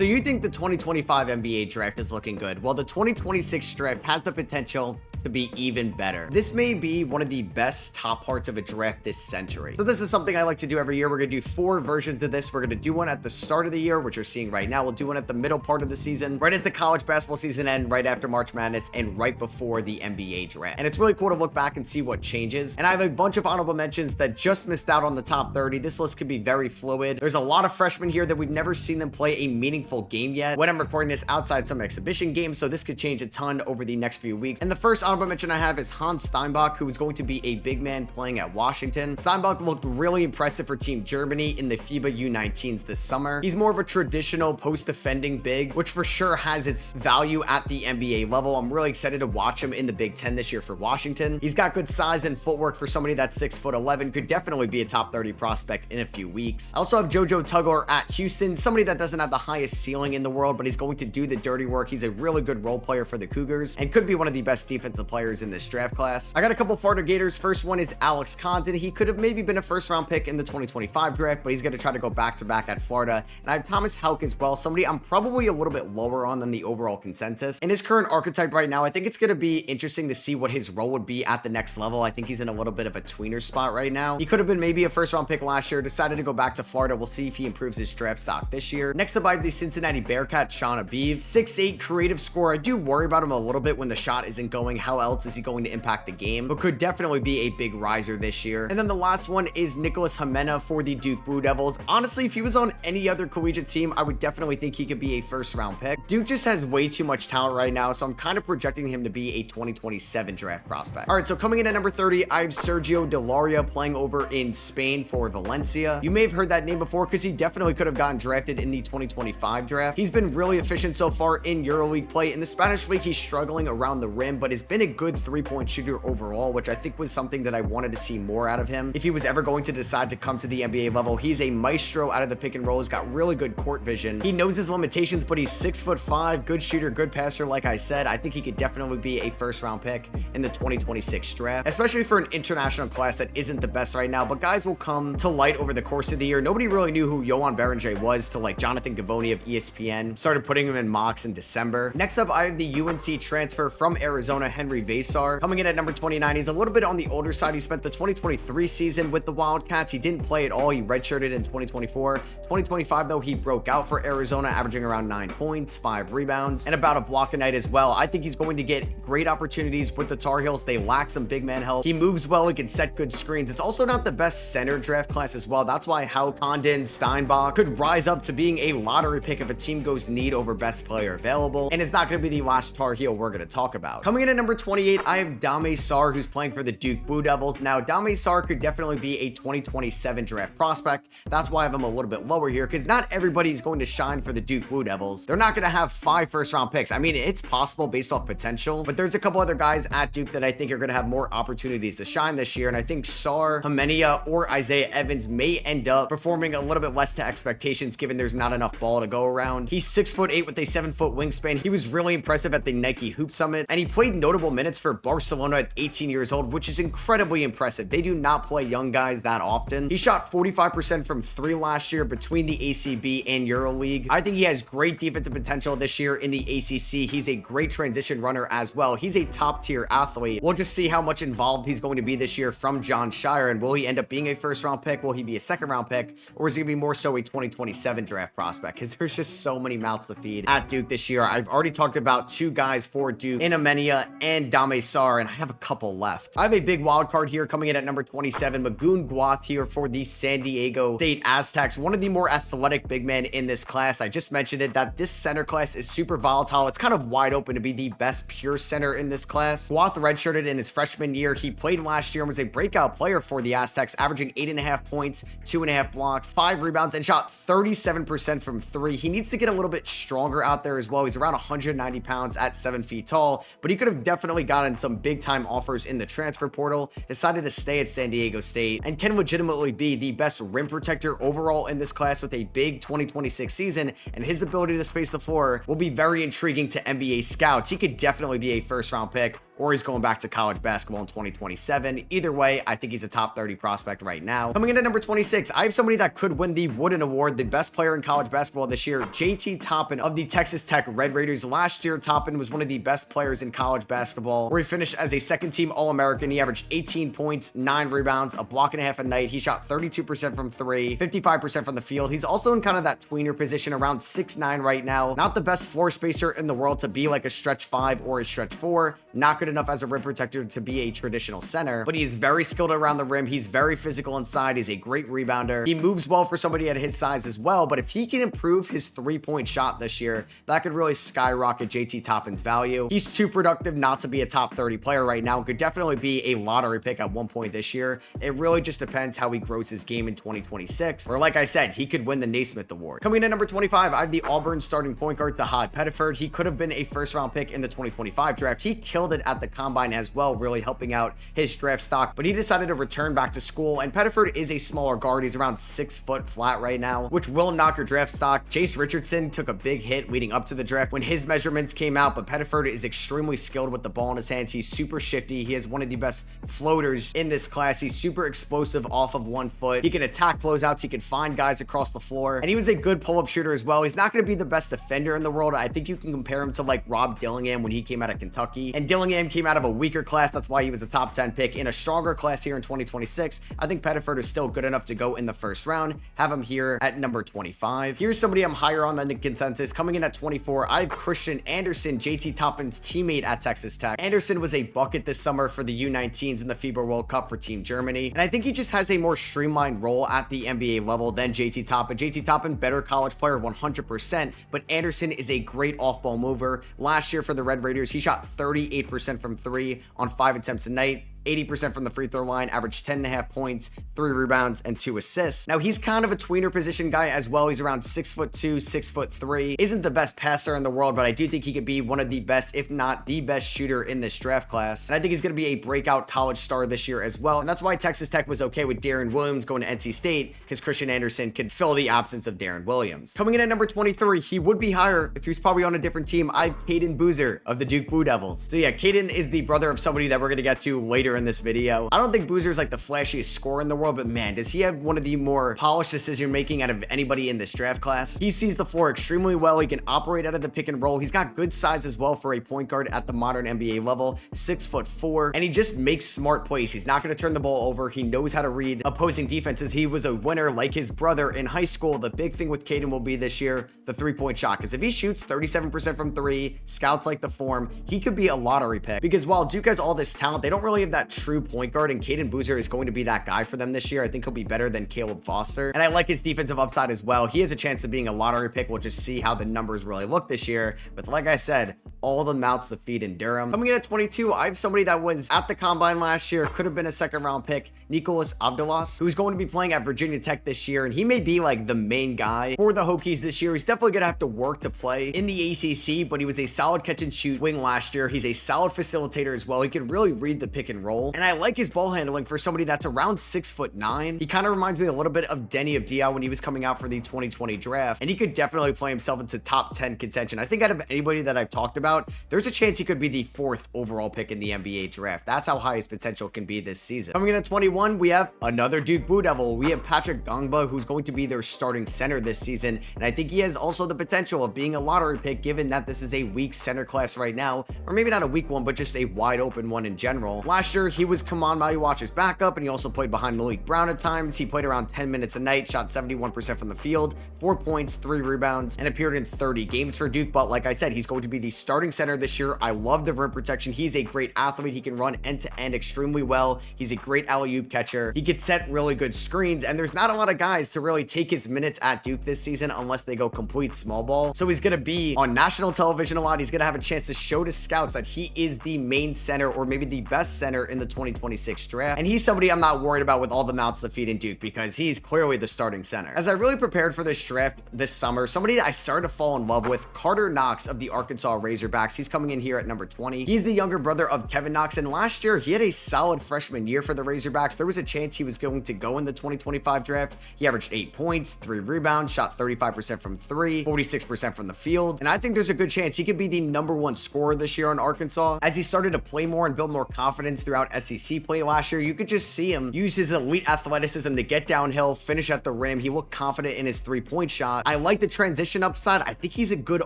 So you think the 2025 NBA draft is looking good? Well, the 2026 draft has the potential to be even better. This may be one of the best top parts of a draft this century. So this is something I like to do every year. We're gonna do 4 versions of this. We're gonna do one at the start of the year, which you're seeing right now. We'll do one at the middle part of the season, right as the college basketball season ends, right after March Madness, and right before the NBA draft. And it's really cool to look back and see what changes. And I have a bunch of honorable mentions that just missed out on the top 30. This list could be very fluid. There's a lot of freshmen here that we've never seen them play a meaningful game yet. When I'm recording this outside some exhibition games, so this could change a ton over the next few weeks. And the first honorable mention I have is Hans Steinbach, who is going to be a big man playing at Washington. Steinbach looked really impressive for Team Germany in the FIBA U19s this summer. He's more of a traditional post-defending big, which for sure has its value at the NBA level. I'm really excited to watch him in the Big Ten this year for Washington. He's got good size and footwork for somebody that's 6'11", could definitely be a top 30 prospect in a few weeks. I also have JoJo Tugler at Houston, somebody that doesn't have the highest ceiling in the world, but he's going to do the dirty work. He's a really good role player for the Cougars and could be one of the best defensive players in this draft class. I got a couple Florida Gators. First one is Alex Condon. He could have maybe been a first-round pick in the 2025 draft, but he's going to try to go back-to-back at Florida. And I have Thomas Houck as well, somebody I'm probably a little bit lower on than the overall consensus. In his current archetype right now, I think it's going to be interesting to see what his role would be at the next level. I think he's in a little bit of a tweener spot right now. He could have been maybe a first-round pick last year, decided to go back to Florida. We'll see if he improves his draft stock this year. Next up, I have the Cincinnati Bearcat, Sean Abiv. 6'8", creative scorer. I do worry about him a little bit when the shot isn't going. How else is he going to impact the game? But could definitely be a big riser this year. And then the last one is Nicholas Jimena for the Duke Blue Devils. Honestly, if he was on any other collegiate team, I would definitely think he could be a first-round pick. Duke just has way too much talent right now, so I'm kind of projecting him to be a 2027 draft prospect. All right, so coming in at number 30, I have Sergio Delaria playing over in Spain for Valencia. You may have heard that name before because he definitely could have gotten drafted in the 2025 draft. He's been really efficient so far in EuroLeague play. In the Spanish League, he's struggling around the rim, but has been a good three-point shooter overall, which I think was something that I wanted to see more out of him. If he was ever going to decide to come to the NBA level, he's a maestro out of the pick and roll. He's got really good court vision. He knows his limitations, but he's 6'5", good shooter, good passer. Like I said, I think he could definitely be a first-round pick in the 2026 draft, especially for an international class that isn't the best right now, but guys will come to light over the course of the year. Nobody really knew who Johan Berenger was till like Jonathan Givony of ESPN started putting him in mocks in December. Next up, I have the UNC transfer from Arizona, Henry Vasar. Coming in at number 29, he's a little bit on the older side. He spent the 2023 season with the Wildcats. He didn't play at all. He redshirted in 2024. 2025, though, he broke out for Arizona, averaging around 9 points, 5 rebounds, and about a block a night as well. I think he's going to get great opportunities with the Tar Heels. They lack some big man help. He moves well. He can set good screens. It's also not the best center draft class as well. That's why Houck, Condon, Steinbach could rise up to being a lottery pick if a team goes need over best player available, and it's not going to be the last Tar Heel we're going to talk about. Coming in at number 28, I have Dame Sarr, who's playing for the Duke Blue Devils. Now, Dame Sarr could definitely be a 2027 draft prospect. That's why I have him a little bit lower here, because not everybody is going to shine for the Duke Blue Devils. They're not going to have 5 first-round picks. I mean, it's possible based off potential, but there's a couple other guys at Duke that I think are going to have more opportunities to shine this year, and I think Sarr, Himenia, or Isaiah Evans may end up performing a little bit less to expectations given there's not enough ball to go around. He's 6'8" with a 7-foot wingspan. He was really impressive at the Nike Hoop Summit, and he played notable minutes for Barcelona at 18 years old, which is incredibly impressive. They do not play young guys that often. He shot 45% from 3 last year between the ACB and EuroLeague. I think he has great defensive potential this year in the ACC. He's a great transition runner as well. He's a top-tier athlete. We'll just see how much involved he's going to be this year from John Shire, and will he end up being a first-round pick? Will he be a second-round pick? Or is he going to be more so a 2027 draft prospect? Because there's just so many mouths to feed at Duke this year. I've already talked about 2 guys for Duke, in Himenia and Dame Sarr, and I have a couple left. I have a big wild card here coming in at number 27, Magoon Guath here for the San Diego State Aztecs, one of the more athletic big men in this class. I just mentioned it, that this center class is super volatile. It's kind of wide open to be the best pure center in this class. Guath redshirted in his freshman year. He played last year and was a breakout player for the Aztecs, averaging 8.5 points, 2.5 blocks, 5 rebounds, and shot 37% from 3. He needs to get a little bit stronger out there as well. He's around 190 pounds at 7 feet tall, but he could have definitely gotten some big time offers in the transfer portal, decided to stay at San Diego State, and can legitimately be the best rim protector overall in this class with a big 2026 season, and his ability to space the floor will be very intriguing to NBA scouts. He could definitely be a first round pick or he's going back to college basketball in 2027. Either way, I think he's a top 30 prospect right now. Coming in at number 26, I have somebody that could win the Wooden Award, the best player in college basketball this year, JT Toppin of the Texas Tech Red Raiders. Last year, Toppin was one of the best players in college basketball, where he finished as a second-team All-American. He averaged 18 points, 9 rebounds, a block and a half a night. He shot 32% from 3, 55% from the field. He's also in kind of that tweener position, around 6'9" right now. Not the best floor spacer in the world to be like a stretch 5 or a stretch 4. Not good enough as a rim protector to be a traditional center, but he is very skilled around the rim. He's very physical inside. He's a great rebounder. He moves well for somebody at his size as well, but if he can improve his 3-point shot this year, that could really skyrocket JT Toppin's value. He's too productive not to be a top 30 player right now. Could definitely be a lottery pick at one point this year. It really just depends how he grows his game in 2026, or like I said, he could win the Naismith Award. Coming in at number 25, I have the Auburn starting point guard Tahad Pettiford. He could have been a first-round pick in the 2025 draft. He killed it at the combine as well, really helping out his draft stock, but he decided to return back to school, and Pettiford is a smaller guard. He's around 6 foot flat right now, which will knock your draft stock. Chase Richardson took a big hit leading up to the draft when his measurements came out, but Pettiford is extremely skilled with the ball in his hands. He's super shifty. He has one of the best floaters in this class. He's super explosive off of 1 foot. He can attack closeouts. He can find guys across the floor, and he was a good pull-up shooter as well. He's not going to be the best defender in the world. I think you can compare him to like Rob Dillingham when he came out of Kentucky, and Dillingham came out of a weaker class. That's why he was a top 10 pick. In a stronger class here in 2026, I think Pettiford is still good enough to go in the first round. Have him here at number 25. Here's somebody I'm higher on than the consensus. Coming in at 24, I have Christian Anderson, JT Toppin's teammate at Texas Tech. Anderson was a bucket this summer for the U19s in the FIBA World Cup for Team Germany, and I think he just has a more streamlined role at the NBA level than JT Toppin. JT Toppin, better college player 100%, but Anderson is a great off-ball mover. Last year for the Red Raiders, he shot 38% from 3 on 5 attempts a night. 80% from the free throw line, averaged 10.5 points, 3 rebounds, and 2 assists. Now, he's kind of a tweener position guy as well. He's around 6'2", 6'3". Isn't the best passer in the world, but I do think he could be one of the best, if not the best shooter in this draft class. And I think he's going to be a breakout college star this year as well. And that's why Texas Tech was okay with Darren Williams going to NC State, because Christian Anderson could fill the absence of Darren Williams. Coming in at number 23, he would be higher if he was probably on a different team. I have Caden Boozer of the Duke Blue Devils. So yeah, Caden is the brother of somebody that we're going to get to later in this video. I don't think Boozer's like the flashiest scorer in the world, but man, does he have one of the more polished decision making out of anybody in this draft class. He sees the floor extremely well. He can operate out of the pick and roll. He's got good size as well for a point guard at the modern NBA level, 6'4", and he just makes smart plays. He's not going to turn the ball over. He knows how to read opposing defenses. He was a winner like his brother in high school. The big thing with Caden will be this year, the 3-point shot, because if he shoots 37% from 3, scouts like the form, he could be a lottery pick, because while Duke has all this talent, they don't really have that true point guard, and Caden Boozer is going to be that guy for them this year. I think he'll be better than Caleb Foster, and I like his defensive upside as well. He has a chance of being a lottery pick. We'll just see how the numbers really look this year, but like I said, all the mouths to feed in Durham. Coming in at 22, I have somebody that was at the combine last year, could have been a second round pick, Nicholas Abdulas, who's going to be playing at Virginia Tech this year, and he may be like the main guy for the Hokies this year. He's definitely going to have to work to play in the ACC, but he was a solid catch and shoot wing last year. He's a solid facilitator as well. He can really read the pick and roll, and I like his ball handling for somebody that's around 6'9". He kind of reminds me a little bit of Denny of Diao when he was coming out for the 2020 draft, and he could definitely play himself into top 10 contention. I think out of anybody that I've talked about, there's a chance he could be the 4th overall pick in the NBA draft. That's how high his potential can be this season. Coming in at 21, we have another Duke Blue Devil. We have Patrick Gongba, who's going to be their starting center this season, and I think he has also the potential of being a lottery pick, given that this is a weak center class right now, or maybe not a weak one, but just a wide open one in general. Last year, he was Kaman Maliwatch's backup, and he also played behind Malik Brown at times. He played around 10 minutes a night, shot 71% from the field, 4 points, 3 rebounds, and appeared in 30 games for Duke. But like I said, he's going to be the starting center this year. I love the rim protection. He's a great athlete. He can run end to end extremely well. He's a great alley-oop catcher. He could set really good screens, and there's not a lot of guys to really take his minutes at Duke this season unless they go complete small ball. So he's going to be on national television a lot. He's going to have a chance to show to scouts that he is the main center, or maybe the best center in the 2026 draft, and he's somebody I'm not worried about with all the mouths to feed in Duke because he's clearly the starting center. As I really prepared for this draft this summer, somebody that I started to fall in love with, Carter Knox of the Arkansas Razorbacks. He's coming in here at number 20. He's the younger brother of Kevin Knox, and last year he had a solid freshman year for the Razorbacks. There was a chance he was going to go in the 2025 draft. He averaged 8 points, 3 rebounds, shot 35% from 3, 46% from the field, and I think there's a good chance he could be the #1 scorer this year in Arkansas. As he started to play more and build more confidence throughout SEC play last year, you could just see him use his elite athleticism to get downhill, finish at the rim. He looked confident in his 3-point shot. I like the transition upside. I think he's a good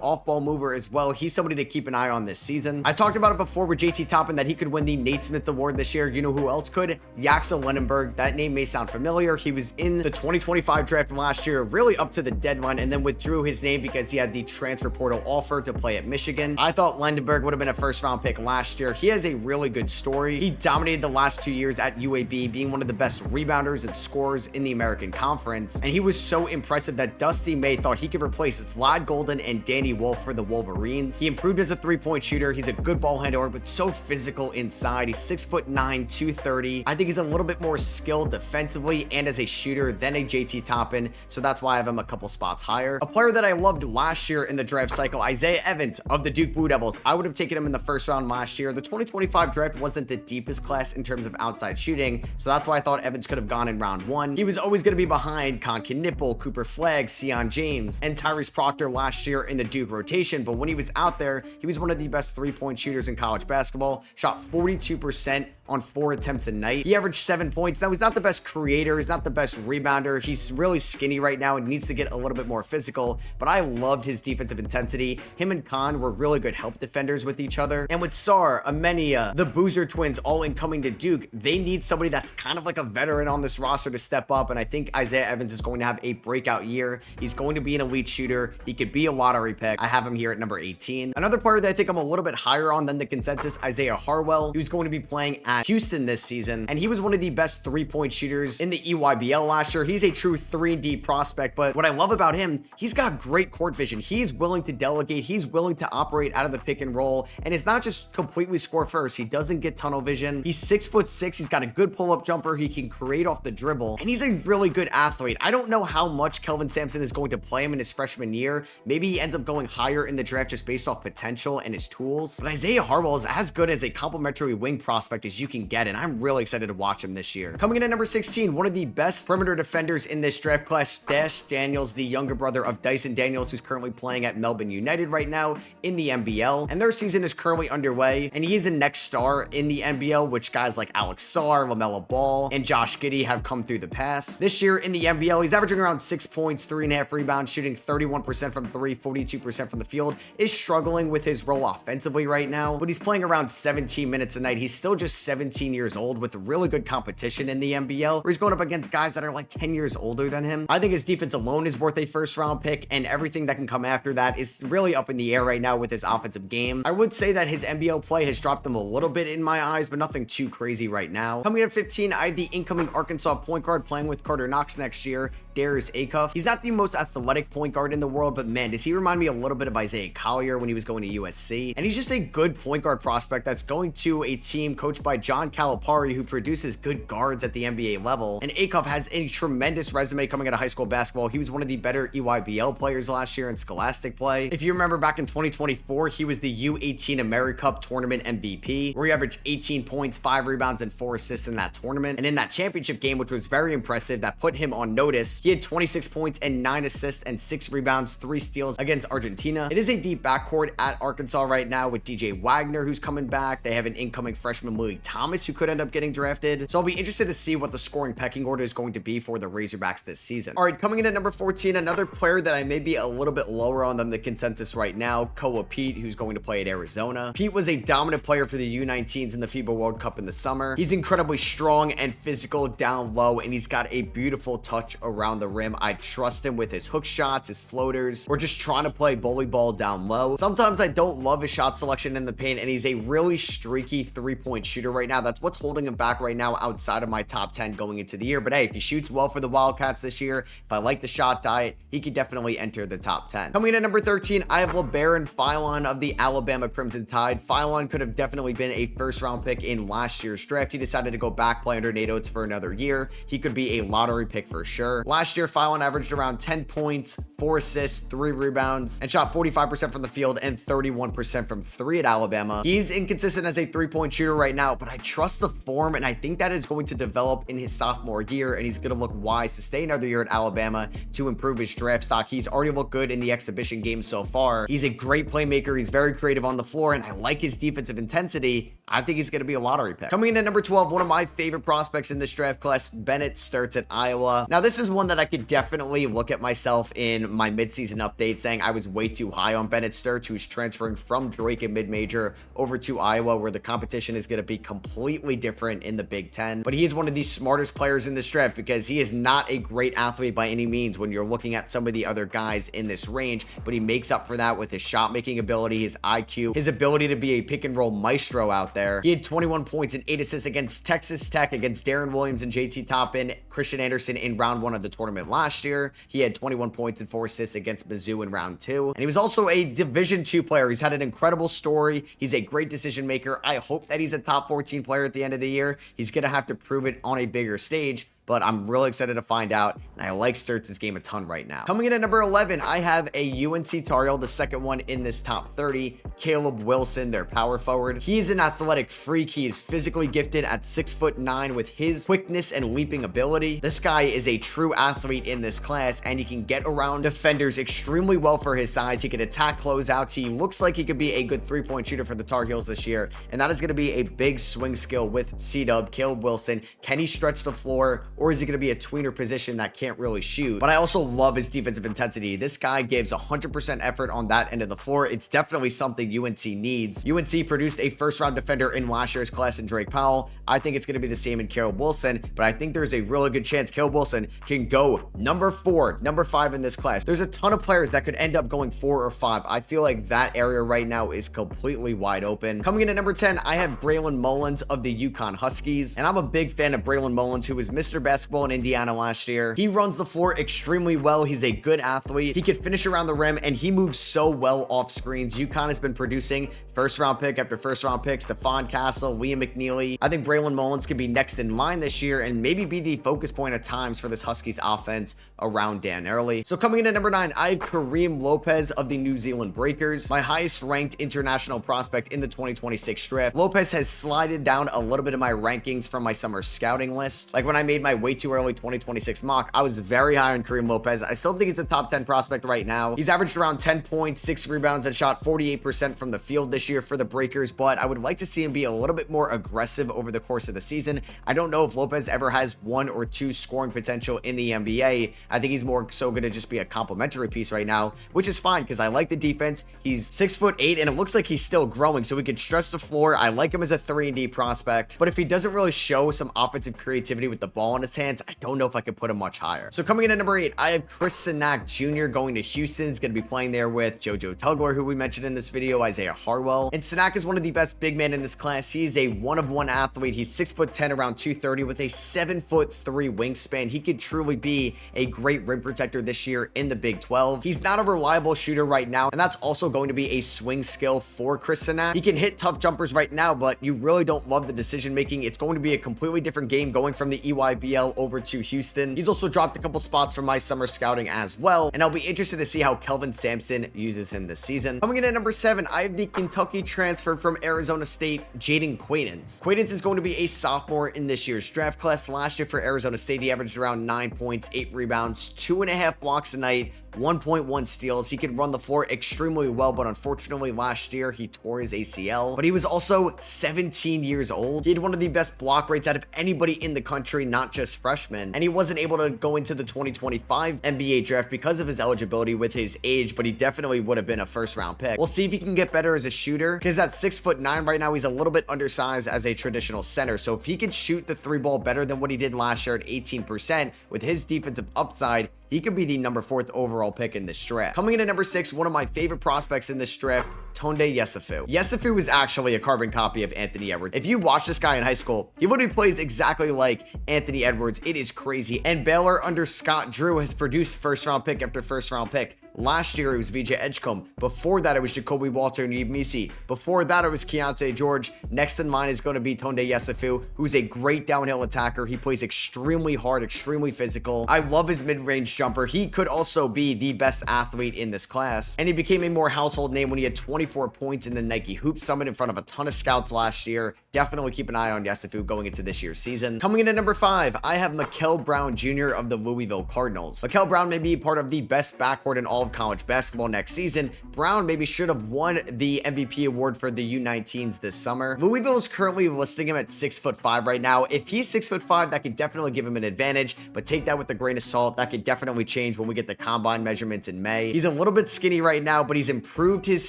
off-ball mover as well. He's somebody to keep an eye on this season. I talked about it before with JT Toppin that he could win the Nate Smith Award this year. You know who else could? Yaxel Lenenberg. That name may sound familiar. He was in the 2025 draft last year, really up to the deadline, and then withdrew his name because he had the transfer portal offer to play at Michigan. I thought Lenenberg would have been a first-round pick last year. He has a really good story. He dominated the last 2 years at UAB, being one of the best rebounders and scorers in the American Conference, and he was so impressive that Dusty May thought he could replace Vlad Golden and Danny Wolf for the Wolverines. He improved as a 3-point shooter. He's a good ball handler, but so physical inside. He's 6'9", 230. I think he's a little bit more skilled defensively and as a shooter than a JT Toppin, so that's why I have him a couple spots higher. A player that I loved last year in the draft cycle, Isaiah Evans of the Duke Blue Devils. I would have taken him in the first round last year. The 2025 draft wasn't the deepest class in terms of outside shooting, so that's why I thought Evans could have gone in round 1. He was always going to be behind Con Knipple, Cooper Flagg, Sion James, and Tyrese Proctor last year in the Duke rotation, but when he was out there, he was one of the best 3-point shooters in college basketball, shot 42% on 4 attempts a night. He averaged 7 points. Now, he's not the best creator. He's not the best rebounder. He's really skinny right now and needs to get a little bit more physical, but I loved his defensive intensity. Him and Khan were really good help defenders with each other. And with Sarr, Amenia, the Boozer twins all incoming to Duke, they need somebody that's kind of like a veteran on this roster to step up, and I think Isaiah Evans is going to have a breakout year. He's going to be an elite shooter. He could be a lottery pick. I have him here at number 18. Another player that I think I'm a little bit higher on than the consensus, Isaiah Harwell. He was going to be playing at Houston this season, and he was one of the best 3-point shooters in the EYBL last year. He's a true 3D prospect, but what I love about him, he's got great court vision. He's willing to delegate. He's willing to operate out of the pick and roll, and it's not just completely score first. He doesn't get tunnel vision. He's 6'6". He's got a good pull-up jumper. He can create off the dribble, and he's a really good athlete. I don't know how much Kelvin Sampson is going to play him in his freshman year. Maybe he ends up going higher in the draft just based off potential and his tools, but Isaiah Harwell is as good as a complimentary wing prospect as you can get, and I'm really excited to watch him this year. Coming in at number 16, one of the best perimeter defenders in this draft class, Dash Daniels, the younger brother of Dyson Daniels, who's currently playing at Melbourne United right now in the NBL, and their season is currently underway, and he is a next star in the NBL, which guys like Alex Sarr, LaMelo Ball, and Josh Giddey have come through the past. This year in the NBL, he's averaging around 6 points, 3.5 rebounds, shooting 31% from 3, 42% from the field, is struggling with his role offensively right now, but he's playing around 17 minutes a night. He's still just 17 years old with really good competition in the NBL, where he's going up against guys that are like 10 years older than him. I think his defense alone is worth a first-round pick, and everything that can come after that is really up in the air right now with his offensive game. I would say that his NBL play has dropped him a little bit in my eyes, but nothing too crazy right now. Coming in at 15, I have the incoming Arkansas point guard playing with Carter Knox next year, Darius Acuff. He's not the most athletic point guard in the world, but man, does he remind me a little bit of Isaiah Collier when he was going to USC. And he's just a good point guard prospect that's going to a team coached by John Calipari, who produces good guards at the NBA level. And Acuff has a tremendous resume coming out of high school basketball. He was one of the better EYBL players last year in scholastic play. If you remember back in 2024, he was the U18 AmeriCup tournament MVP, where he averaged 18 points, 5 rebounds, and 4 assists in that tournament. And in that championship game, which was very impressive, that put him on notice, he had 26 points and 9 assists and 6 rebounds, 3 steals against Argentina. It is a deep backcourt at Arkansas right now with DJ Wagner, who's coming back. They have an incoming freshman, Willie Thomas, who could end up getting drafted. So I'll be interested to see what the scoring pecking order is going to be for the Razorbacks this season. All right, coming in at number 14, another player that I may be a little bit lower on than the consensus right now, Koa Pete, who's going to play at Arizona. Pete was a dominant player for the U19s in the FIBA World Cup in the summer. He's incredibly strong and physical down low, and he's got a beautiful touch around the rim. I trust him with his hook shots, his floaters, or just trying to play bully ball down low. Sometimes I don't love his shot selection in the paint, and he's a really streaky 3-point shooter right now. That's what's holding him back right now outside of my top 10 going into the year. But hey, if he shoots well for the Wildcats this year, if I like the shot diet, he could definitely enter the top 10. Coming in at number 13, I have LeBaron Philon of the Alabama Crimson Tide. Philon could have definitely been a first-round pick in last year's draft. He decided to go back, play under Nate Oates for another year. He could be a lottery pick for sure. Last year, Phylon averaged around 10 points, 4 assists, 3 rebounds, and shot 45% from the field and 31% from 3 at Alabama. He's inconsistent as a 3-point shooter right now, but I trust the form, and I think that is going to develop in his sophomore year, and he's going to look wise to stay another year at Alabama to improve his draft stock. He's already looked good in the exhibition games so far. He's a great playmaker. He's very creative on the floor, and I like his defensive intensity. I think he's going to be a lottery pick. Coming in at number 12, one of my favorite prospects in this draft class, Bennett Sturts at Iowa. Now, this is one that I could definitely look at myself in my midseason update saying I was way too high on Bennett Sturts, who's transferring from Drake in mid-major over to Iowa, where the competition is going to be completely different in the Big Ten. But he is one of the smartest players in this draft because he is not a great athlete by any means when you're looking at some of the other guys in this range, but he makes up for that with his shot-making ability, his IQ, his ability to be a pick-and-roll maestro out there. He had 21 points and 8 assists against Texas Tech, against Darren Williams and JT Toppin, Christian Anderson in round 1 of the tournament last year. He had 21 points and 4 assists against Mizzou in round 2. And he was also a Division II player. He's had an incredible story. He's a great decision maker. I hope that he's a top 14 player at the end of the year. He's going to have to prove it on a bigger stage, but I'm really excited to find out, and I like Sturts' game a ton right now. Coming in at number 11, I have a UNC Tar Heel, the second one in this top 30, Caleb Wilson, their power forward. He's an athletic freak. He is physically gifted at 6'9" with his quickness and leaping ability. This guy is a true athlete in this class, and he can get around defenders extremely well for his size. He can attack closeouts. He looks like he could be a good 3-point shooter for the Tar Heels this year, and that is going to be a big swing skill with C-Dub, Caleb Wilson. Can he stretch the floor, or is he going to be a tweener position that can't really shoot? But I also love his defensive intensity. This guy gives 100% effort on that end of the floor. It's definitely something UNC needs. UNC produced a first-round defender in last year's class in Drake Powell. I think it's going to be the same in Caleb Wilson, but I think there's a really good chance Caleb Wilson can go number 4, number 5 in this class. There's a ton of players that could end up going 4 or 5. I feel like that area right now is completely wide open. Coming in at number 10, I have Braylon Mullins of the UConn Huskies, and I'm a big fan of Braylon Mullins, who was Mr. Basketball in Indiana last year. He runs the floor extremely well. He's a good athlete. He could finish around the rim, and he moves so well off screens. UConn has been producing first-round pick after first-round pick, Stephon Castle, Liam McNeely. I think Braylon Mullins could be next in line this year and maybe be the focus point at times for this Huskies offense around Dan Early. So coming in at number 9, I have Kareem Lopez of the New Zealand Breakers, my highest ranked international prospect in the 2026 draft. Lopez has slided down a little bit of my rankings from my summer scouting list. Like when I made my way too early 2026 mock, I was very high on Kareem Lopez. I still think he's a top 10 prospect right now. He's averaged around 10 points, 6 rebounds, and shot 48% from the field this year for the Breakers, but I would like to see him be a little bit more aggressive over the course of the season. I don't know if Lopez ever has 1 or 2 scoring potential in the NBA. I think he's more so going to just be a complimentary piece right now, which is fine because I like the defense. He's 6'8", and it looks like he's still growing, so he could stretch the floor. I like him as a 3-and-D prospect, but if he doesn't really show some offensive creativity with the ball in his hands, I don't know if I could put him much higher. So coming in at number 8, I have Chris Sinak Jr. going to Houston. He's going to be playing there with JoJo Tugler, who we mentioned in this video, Isaiah Harwell. And Sinak is one of the best big men in this class. He's a one-of-one athlete. He's 6'10", around 230 with a 7'3" wingspan. He could truly be a great rim protector this year in the Big 12. He's not a reliable shooter right now, and that's also going to be a swing skill for Chris Sinak. He can hit tough jumpers right now, but you really don't love the decision making. It's going to be a completely different game going from the EYBL over to Houston. He's also dropped a couple spots from my summer scouting as well, and I'll be interested to see how Kelvin Sampson uses him this season. Coming in at number 7, I have the Kentucky transfer from Arizona State, Jaden Quaidens. Quaidens is going to be a sophomore in this year's draft class. Last year for Arizona State, he averaged around 9 points, 8 rebounds, 2.5 blocks a night, 1.1 steals. He could run the floor extremely well, but unfortunately last year he tore his ACL. But he was also 17 years old. He had one of the best block rates out of anybody in the country, not just freshmen. And he wasn't able to go into the 2025 NBA draft because of his eligibility with his age, but he definitely would have been a first-round pick. We'll see if he can get better as a shooter, because at 6'9" right now, he's a little bit undersized as a traditional center. So if he could shoot the 3 ball better than what he did last year at 18% with his defensive upside, he could be the number 4th overall pick in this draft. Coming in at number 6, one of my favorite prospects in this draft, Tonde Yesufu. Yesufu is actually a carbon copy of Anthony Edwards. If you watch this guy in high school, he literally plays exactly like Anthony Edwards. It is crazy. And Baylor under Scott Drew has produced first-round pick after first-round pick Last year, it was VJ Edgecombe. Before that, it was Jacoby Walter and Yves. Before that, it was Keontae George. Next in line is going to be Tonde Yesufu, who's a great downhill attacker. He plays extremely hard, extremely physical. I love his mid-range jumper. He could also be the best athlete in this class, and he became a more household name when he had 24 points in the Nike Hoop Summit in front of a ton of scouts last year. Definitely keep an eye on Yesufu going into this year's season. Coming in at number 5, I have Mikel Brown Jr. of the Louisville Cardinals. Mikel Brown may be part of the best backcourt in all of college basketball next season. Brown maybe should have won the MVP award for the U19s this summer. Louisville is currently listing him at 6'5" right now. If he's 6'5", that could definitely give him an advantage, but take that with a grain of salt. That could definitely change when we get the combine measurements in May. He's a little bit skinny right now, but he's improved his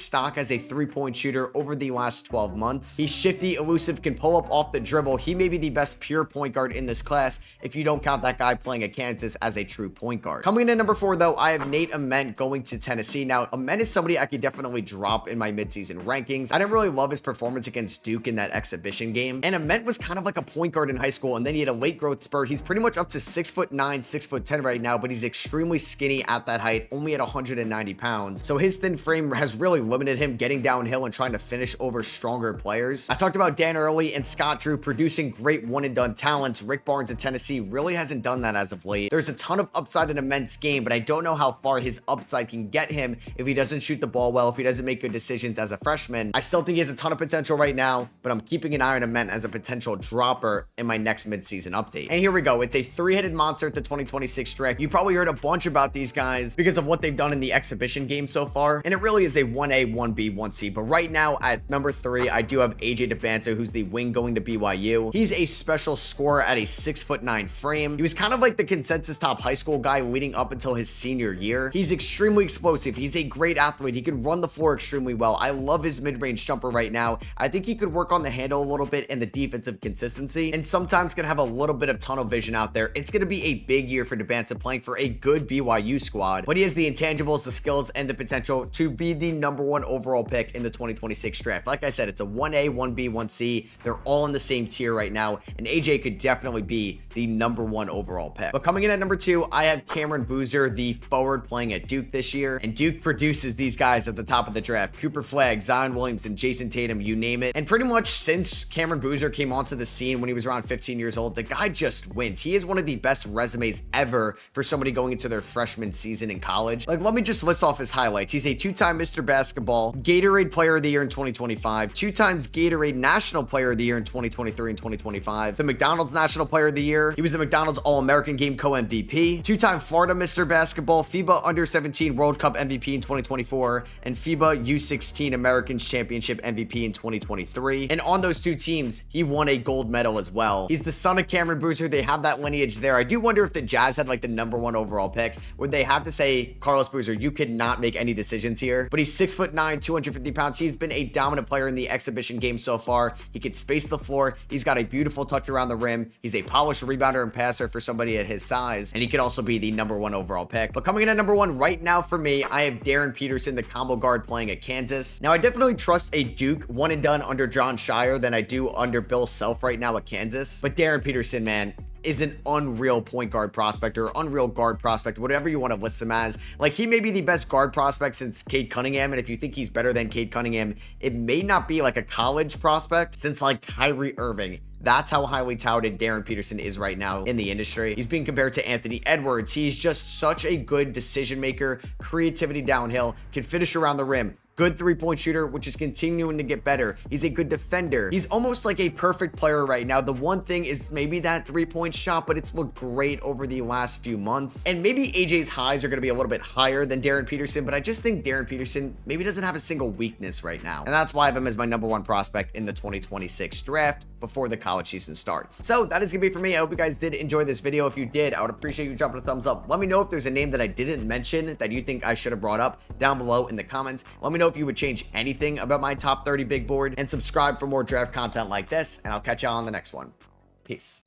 stock as a three-point shooter over the last 12 months. He's shifty, elusive, can pull up off the dribble. He may be the best pure point guard in this class if you don't count that guy playing at Kansas as a true point guard. Coming in at number 4, though, I have Nate Ament going to Tennessee. Now, Ament is somebody I could definitely drop in my midseason rankings. I didn't really love his performance against Duke in that exhibition game, and Ament was kind of like a point guard in high school, and then he had a late growth spurt. He's pretty much up to 6'9", 6'10" right now, but he's extremely skinny at that height, only at 190 pounds. So his thin frame has really limited him getting downhill and trying to finish over stronger players. I talked about Dan Early and Scott Drew producing great one-and-done talents. Rick Barnes in Tennessee really hasn't done that as of late. There's a ton of upside in Ament's game, but I don't know how far his upside can get him if he doesn't shoot the ball well, if he doesn't make good decisions as a freshman. I still think he has a ton of potential right now, but I'm keeping an eye on Ament as a potential dropper in my next midseason update. And here we go. It's a three-headed monster at the 2026 draft. You probably heard a bunch about these guys because of what they've done in the exhibition game so far, and it really is a 1A, 1B, 1C. But right now at number 3, I do have AJ DeBanto, who's the wing going to BYU. He's a special scorer at a 6'9" frame. He was kind of like the consensus top high school guy leading up until his senior year. He's extremely explosive. He's a great athlete. He can run the floor extremely well. I love his mid-range jumper right now. I think he could work on the handle a little bit and the defensive consistency, and sometimes can have a little bit of tunnel vision out there. It's going to be a big year for DeBanto playing for a good BYU squad, but he has the intangibles, the skills, and the potential to be the #1 overall pick in the 2026 draft. Like I said, it's a 1A, 1B, 1C. They're all in the same tier right now, and AJ could definitely be the #1 overall pick. But coming in at number 2, I have Cameron Boozer, the forward playing at Duke this year, and Duke produces these guys at the top of the draft. Cooper Flagg, Zion Williamson, Jason Tatum, you name it. And pretty much since Cameron Boozer came onto the scene when he was around 15 years old, the guy just wins. He is one of the best resumes ever for somebody going into their freshman season in college. Like, let me just list off his highlights. He's a 2-time Mr. Basketball, Gatorade Player of the Year in 2025, 2 times Gatorade National Player of the Year in 2023 and 2025, the McDonald's National Player of the Year. He was the McDonald's All-American Game Co-MVP, 2-time Florida Mr. Basketball, FIBA Under-17 World Cup MVP in 2024, and FIBA U16 Americans Championship MVP in 2023. And on those 2 teams, he won a gold medal as well. He's the son of Cameron Boozer. They have that lineage there. I do wonder if the Jazz had like the #1 overall pick, would they have to say, Carlos Boozer, you could not make any decisions here? But he's 6'9", 250 pounds. He's been a dominant player in the exhibition game so far. He can space the floor. He's got a beautiful touch around the rim. He's a polished rebounder and passer for somebody at his size, and he could also be the #1 overall pick. But coming in at number 1 right now for me, I have Darren Peterson, the combo guard playing at Kansas. Now, I definitely trust a Duke one and done under John Shire than I do under Bill Self right now at Kansas. But Darren Peterson, man, is an unreal point guard prospect or unreal guard prospect, whatever you want to list him as. Like, he may be the best guard prospect since Cade Cunningham, and if you think he's better than Cade Cunningham, it may not be like a college prospect since like Kyrie Irving. That's how highly touted Darren Peterson is right now in the industry. He's being compared to Anthony Edwards. He's just such a good decision maker, creativity downhill, can finish around the rim. Good three-point shooter, which is continuing to get better. He's a good defender. He's almost like a perfect player right now. The one thing is maybe that three-point shot, but it's looked great over the last few months. And maybe AJ's highs are going to be a little bit higher than Darren Peterson, but I just think Darren Peterson maybe doesn't have a single weakness right now. And that's why I have him as my #1 prospect in the 2026 draft before the college season starts. So that is going to be for me. I hope you guys did enjoy this video. If you did, I would appreciate you dropping a thumbs up. Let me know if there's a name that I didn't mention that you think I should have brought up down below in the comments. Let me know if you would change anything about my top 30 big board, and subscribe for more draft content like this, and I'll catch y'all on the next one. Peace.